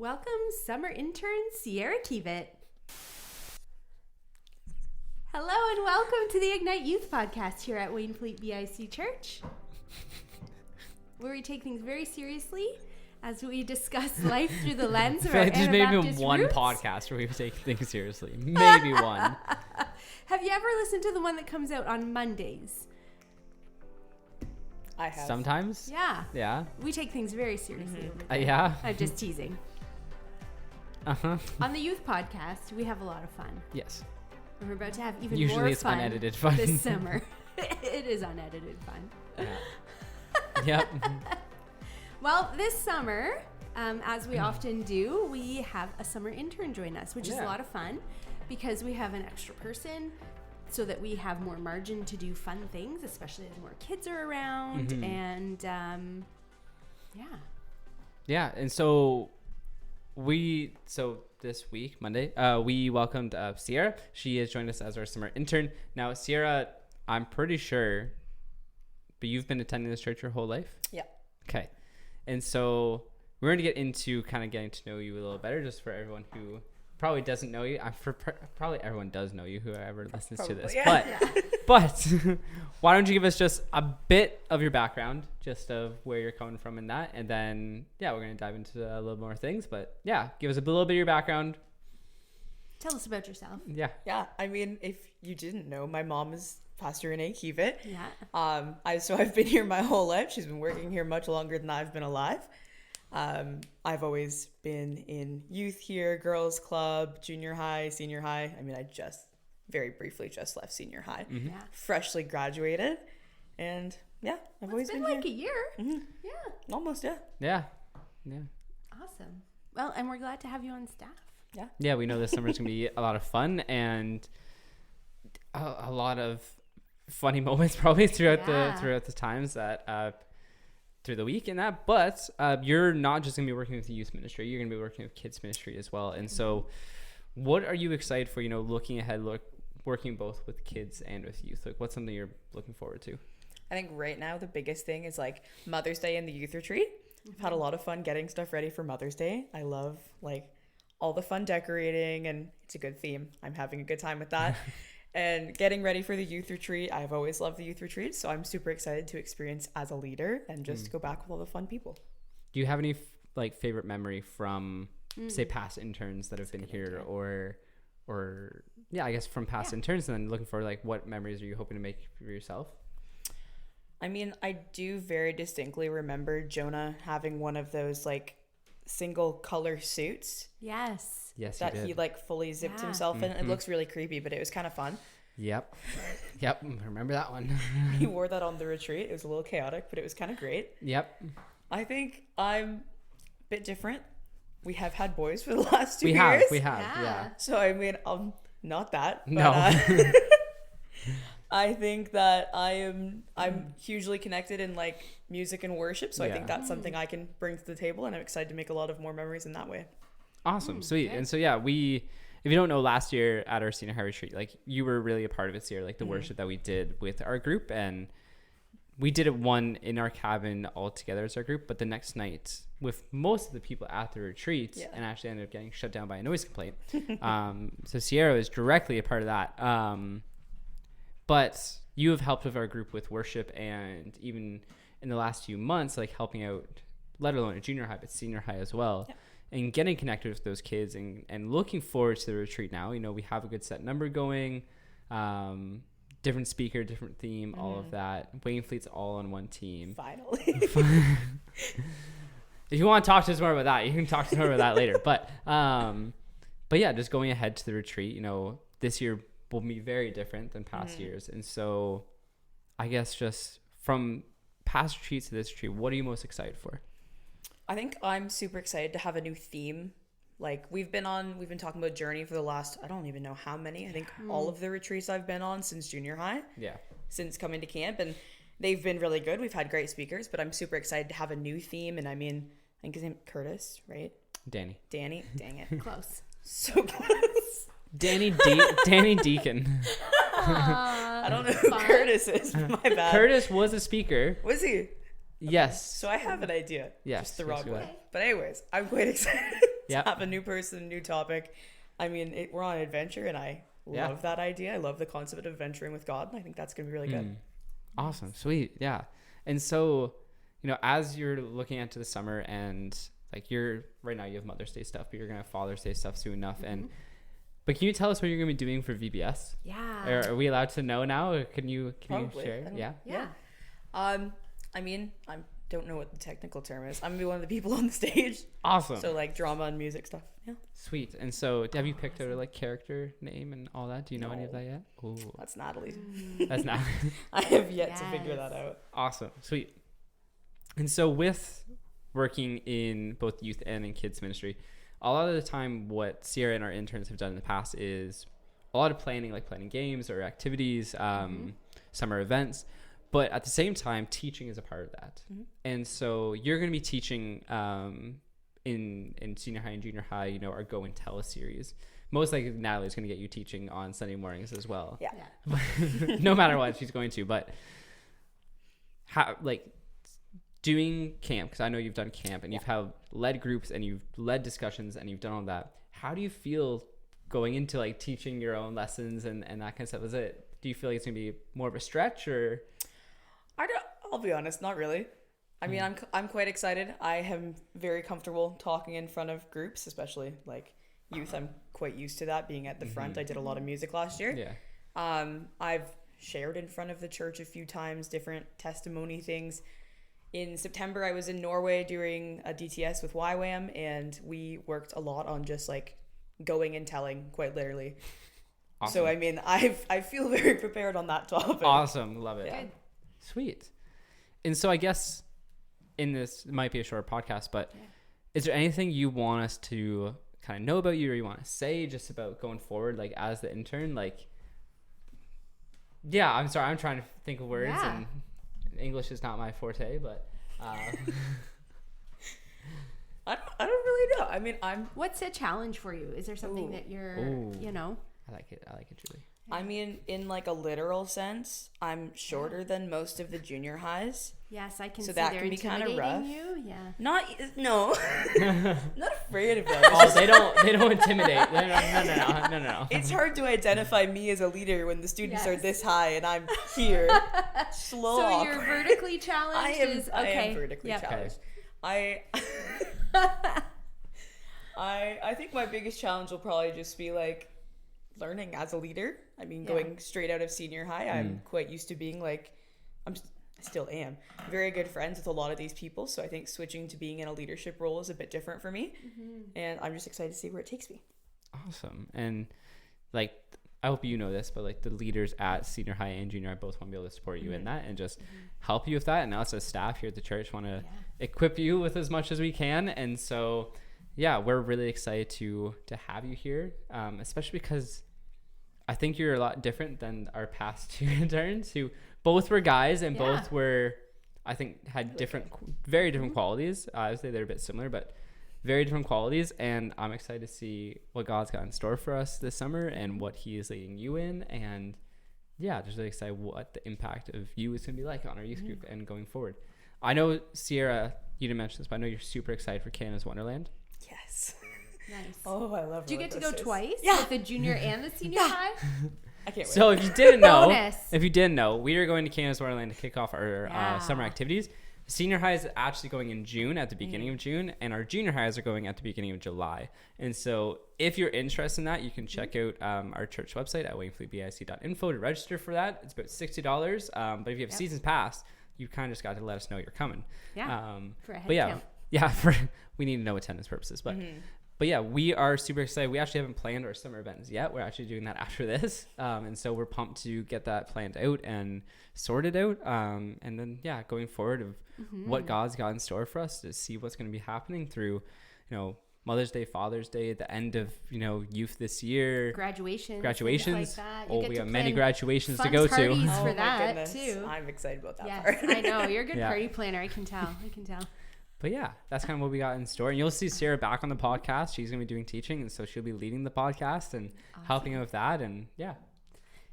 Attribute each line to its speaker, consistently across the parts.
Speaker 1: Welcome, Summer Intern Sierra Kievit. Hello and welcome to the Ignite Youth Podcast here at Waynfleet BIC Church, where we take things very seriously as we discuss life through the lens of our
Speaker 2: There's maybe
Speaker 1: Anabaptist
Speaker 2: one
Speaker 1: roots.
Speaker 2: podcast where we take things seriously. Maybe one.
Speaker 1: Have you ever listened to the one that comes out on Mondays?
Speaker 3: I have.
Speaker 2: Sometimes.
Speaker 1: Yeah.
Speaker 2: Yeah.
Speaker 1: We take things very seriously over there.
Speaker 2: Yeah.
Speaker 1: I'm just teasing.
Speaker 2: Uh-huh.
Speaker 1: On the youth podcast, we have a lot of fun.
Speaker 2: Yes.
Speaker 1: And we're about to have even
Speaker 2: Usually
Speaker 1: more
Speaker 2: it's
Speaker 1: fun
Speaker 2: unedited fun.
Speaker 1: this summer. It is unedited fun.
Speaker 2: Yeah. Yep.
Speaker 1: Well, this summer, as we often do, we have a summer intern join us, which is a lot of fun because we have an extra person so that we have more margin to do fun things, especially as more kids are around. And
Speaker 2: Yeah. And so this week, Monday, we welcomed Sierra. She has joined us as our summer intern. Now, Sierra, I'm pretty sure, but you've been attending this church your whole life?
Speaker 3: Yeah.
Speaker 2: Okay. And so we're going to get into kind of getting to know you a little better, just for everyone who probably doesn't know you. Probably everyone does know you, whoever listens to this.
Speaker 3: Yeah.
Speaker 2: But why don't you give us just a bit of your background, just of where you're coming from in that, and then we're going to dive into a little more things. But give us a little bit of your background.
Speaker 1: tell us about yourself.
Speaker 2: Yeah.
Speaker 3: Yeah. I mean, if you didn't know, my mom is Pastor Renee Kievit.
Speaker 1: Yeah.
Speaker 3: I've been here my whole life. She's been working here much longer than I've been alive. I've always been in youth here, girls club, junior high, senior high. I mean, I just very briefly just left senior high,
Speaker 1: Yeah.
Speaker 3: freshly graduated. And I've always
Speaker 1: It's been
Speaker 3: been
Speaker 1: like
Speaker 3: here.
Speaker 1: a year.
Speaker 3: Mm-hmm.
Speaker 1: Yeah.
Speaker 3: Almost, yeah.
Speaker 2: Yeah.
Speaker 1: Awesome. Well, and we're glad to have you on staff.
Speaker 2: Yeah, we know this summer's going to be a lot of fun and a lot of funny moments probably throughout the times that through the week and that. But you're not just going to be working with the youth ministry. You're going to be working with kids ministry as well. And so what are you excited for, looking ahead, working both with kids and with youth? Like, what's something you're looking forward to?
Speaker 3: I think right now the biggest thing is like Mother's Day and the youth retreat. I've had a lot of fun getting stuff ready for Mother's Day. I love all the fun decorating, and it's a good theme. I'm having a good time with that. And getting ready for the youth retreat. I've always loved the youth retreat, so I'm super excited to experience as a leader and just go back with all the fun people.
Speaker 2: Do you have any favorite memory from say past interns that have been here or I guess from past interns, and then looking for what memories are you hoping to make for yourself?
Speaker 3: I mean, I do very distinctly remember Jonah having one of those single color suits.
Speaker 1: Yes.
Speaker 2: Yes,
Speaker 3: that
Speaker 2: he
Speaker 3: he fully zipped himself in. It looks really creepy, but it was kind of fun.
Speaker 2: Yep. Remember that one.
Speaker 3: He wore that on the retreat. It was a little chaotic, but it was kind of great.
Speaker 2: Yep.
Speaker 3: I think I'm a bit different. We have had boys for the last 2 years.
Speaker 2: We have. Yeah.
Speaker 3: So I mean, I'm not that. But,
Speaker 2: No.
Speaker 3: I think that I'm hugely connected in music and worship. So I think that's something I can bring to the table, and I'm excited to make a lot of more memories in that way.
Speaker 2: Awesome. Sweet.
Speaker 1: Okay.
Speaker 2: And so if you don't know, last year at our senior high retreat, you were really a part of it this year, the worship that we did with our group, and we did it one in our cabin all together as our group, but the next night with most of the people at the retreat and actually ended up getting shut down by a noise complaint. So Sierra is directly a part of that. But you have helped with our group with worship, and even in the last few months, helping out, let alone at junior high, but senior high as well.
Speaker 3: Yeah.
Speaker 2: And getting connected with those kids and looking forward to the retreat now. We have a good set number going, different speaker, different theme, all of that. Waynfleet's all on one team.
Speaker 3: Finally.
Speaker 2: If you want to talk to us more about that, you can talk to us more about that later. But yeah, just going ahead to the retreat, this year will be very different than past years. And so I guess just from past retreats to this retreat, what are you most excited for?
Speaker 3: I think I'm super excited to have a new theme. We've been talking about Journey for the last, I don't even know how many. I think all of the retreats I've been on since junior high.
Speaker 2: Yeah.
Speaker 3: Since coming to camp, and they've been really good. We've had great speakers, but I'm super excited to have a new theme. And I mean, I think his name Curtis, right?
Speaker 2: Danny.
Speaker 3: Dang it.
Speaker 1: Close.
Speaker 3: So close.
Speaker 2: Danny Deacon.
Speaker 3: I don't know who Curtis is. My bad.
Speaker 2: Curtis was a speaker.
Speaker 3: Was he?
Speaker 2: Yes.
Speaker 3: So I have an idea.
Speaker 2: Yes,
Speaker 3: Just the
Speaker 2: yes,
Speaker 3: wrong
Speaker 2: go
Speaker 3: one.
Speaker 2: ahead.
Speaker 3: But anyways, I'm quite excited.
Speaker 2: Yeah.
Speaker 3: have a new person, new topic. I mean, we're on an adventure, and I love that idea. I love the concept of adventuring with God, and I think that's going to be really good.
Speaker 2: Awesome. Sweet. Yeah. And so, as you're looking into the summer and like right now you have Mother's Day stuff, but you're going to have Father's Day stuff soon enough. But can you tell us what you're going to be doing for VBS?
Speaker 1: Yeah.
Speaker 2: Are we allowed to know now? Or can you share?
Speaker 1: Yeah.
Speaker 3: I mean, I don't know what the technical term is. I'm going to be one of the people on the stage.
Speaker 2: Awesome.
Speaker 3: So like drama and music stuff. Yeah.
Speaker 2: Sweet. And so have you picked out a like character name and all that? Do you know any of that yet? Ooh.
Speaker 3: That's Natalie.
Speaker 2: That's not.
Speaker 3: I have yet to figure that out.
Speaker 2: Awesome. Sweet. And so with working in both youth and in kids ministry, a lot of the time what Sierra and our interns have done in the past is a lot of planning games or activities, summer events, but at the same time teaching is a part of that. And so you're going to be teaching in senior high and junior high, our Go and Tell series. Most likely Natalie's going to get you teaching on Sunday mornings as well.
Speaker 3: Yeah.
Speaker 2: No matter what, she's going to. But how, like, doing camp, because I know you've done camp and you've led groups and you've led discussions and you've done all that. How do you feel going into like teaching your own lessons and that kind of stuff? Do you feel like it's going to be more of a stretch or?
Speaker 3: I'll be honest, not really. I mean, I'm quite excited. I am very comfortable talking in front of groups, especially like youth. I'm quite used to that, being at the front. I did a lot of music last year.
Speaker 2: Yeah.
Speaker 3: I've shared in front of the church a few times, different testimony things. In September, I was in Norway doing a DTS with YWAM, and we worked a lot on just like going and telling, quite literally. Awesome. So I mean, I feel very prepared on that topic.
Speaker 2: Awesome, love it.
Speaker 3: Yeah.
Speaker 2: Sweet. And so I guess it might be a short podcast, but is there anything you want us to kind of know about you, or you want to say just about going forward, like as the intern? Like, I'm sorry, I'm trying to think of words, and English is not my forte, but
Speaker 3: I don't really know. I mean,
Speaker 1: What's a challenge for you? Is there something that you're,
Speaker 2: I like it, Julie.
Speaker 3: I mean, in like a literal sense, I'm shorter than most of the junior highs.
Speaker 1: Yes, I can
Speaker 3: so
Speaker 1: see
Speaker 3: that
Speaker 1: they're
Speaker 3: can be kind of rough.
Speaker 1: You. Yeah.
Speaker 3: Not afraid of them.
Speaker 2: Oh, they don't intimidate. No.
Speaker 3: It's hard to identify me as a leader when the students are this high and I'm here. Slow.
Speaker 1: So you're vertically challenged.
Speaker 3: I am vertically challenged.
Speaker 2: Okay.
Speaker 3: I think my biggest challenge will probably just be like learning as a leader. I mean, going straight out of senior high, I'm quite used to being like, I still am very good friends with a lot of these people. So I think switching to being in a leadership role is a bit different for me. And I'm just excited to see where it takes me.
Speaker 2: Awesome. And like, I hope you know this, but like the leaders at senior high and junior high both want to be able to support you in that and just help you with that. And us as staff here at the church want to equip you with as much as we can. And so, we're really excited to have you here, especially because I think you're a lot different than our past two interns who both were guys and both were, I think, had very different qualities. I would say they're a bit similar, but very different qualities. And I'm excited to see what God's got in store for us this summer and what he is leading you in. And just really excited what the impact of you is going to be like on our youth group and going forward. I know, Sierra, you didn't mention this, but I know you're super excited for Canada's Wonderland.
Speaker 3: Yes.
Speaker 1: Nice.
Speaker 3: Oh, I love it.
Speaker 1: Do you get to go twice?
Speaker 3: Yeah.
Speaker 1: With the junior and the senior high?
Speaker 3: I can't wait.
Speaker 2: So if you didn't know, we are going to Canada's Wonderland to kick off our summer activities. Senior high is actually going in June, at the beginning of June, and our junior highs are going at the beginning of July. And so if you're interested in that, you can check out our church website at waynefleetbic.info to register for that. It's about $60. But if you have seasons pass, you kind of just got to let us know you're coming.
Speaker 1: For a head
Speaker 2: count. We need to know attendance purposes. But we are super excited. We actually haven't planned our summer events yet. We're actually doing that after this. And so we're pumped to get that planned out and sorted out. And then, going forward of what God's got in store for us to see what's going to be happening through, Mother's Day, Father's Day, the end of, youth this year.
Speaker 1: Graduations.
Speaker 2: Like
Speaker 1: that.
Speaker 2: We got many graduations to go to.
Speaker 1: For that too.
Speaker 3: I'm excited about that part.
Speaker 1: I know. You're a good party planner. I can tell.
Speaker 2: But that's kind of what we got in store. And you'll see Sarah back on the podcast. She's going to be doing teaching. And so she'll be leading the podcast and helping out with that. And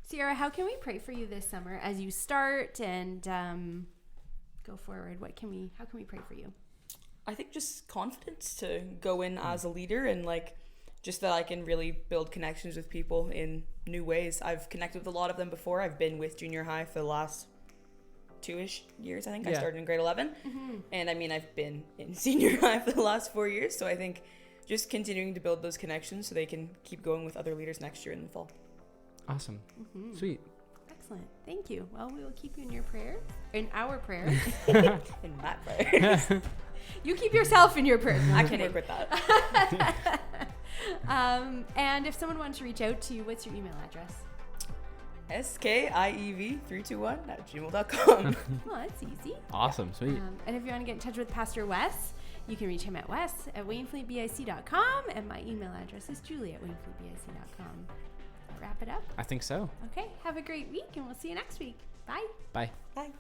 Speaker 1: Sierra, how can we pray for you this summer as you start and go forward? How can we pray for you?
Speaker 3: I think just confidence to go in as a leader, and like just that I can really build connections with people in new ways. I've connected with a lot of them before. I've been with junior high for the last 2-ish years, I think. I started in grade 11. And I mean, I've been in senior high for the last 4 years. So I think just continuing to build those connections so they can keep going with other leaders next year in the fall.
Speaker 2: Awesome. Sweet.
Speaker 1: Excellent. Thank you. Well, we will keep you in your prayers, in our prayers.
Speaker 3: In my prayers.
Speaker 1: You keep yourself in your prayers.
Speaker 3: I can work with that.
Speaker 1: And if someone wants to reach out to you, what's your email address?
Speaker 3: skiev321@gmail.com.
Speaker 1: Oh, that's easy.
Speaker 2: Awesome. Sweet.
Speaker 1: And if you want to get in touch with Pastor Wes, you can reach him at wes@waynefleetbic.com, and my email address is julie@waynefleetbic.com. Wrap it up?
Speaker 2: I think so.
Speaker 1: Okay. Have a great week, and we'll see you next week. Bye.
Speaker 2: Bye.
Speaker 3: Bye.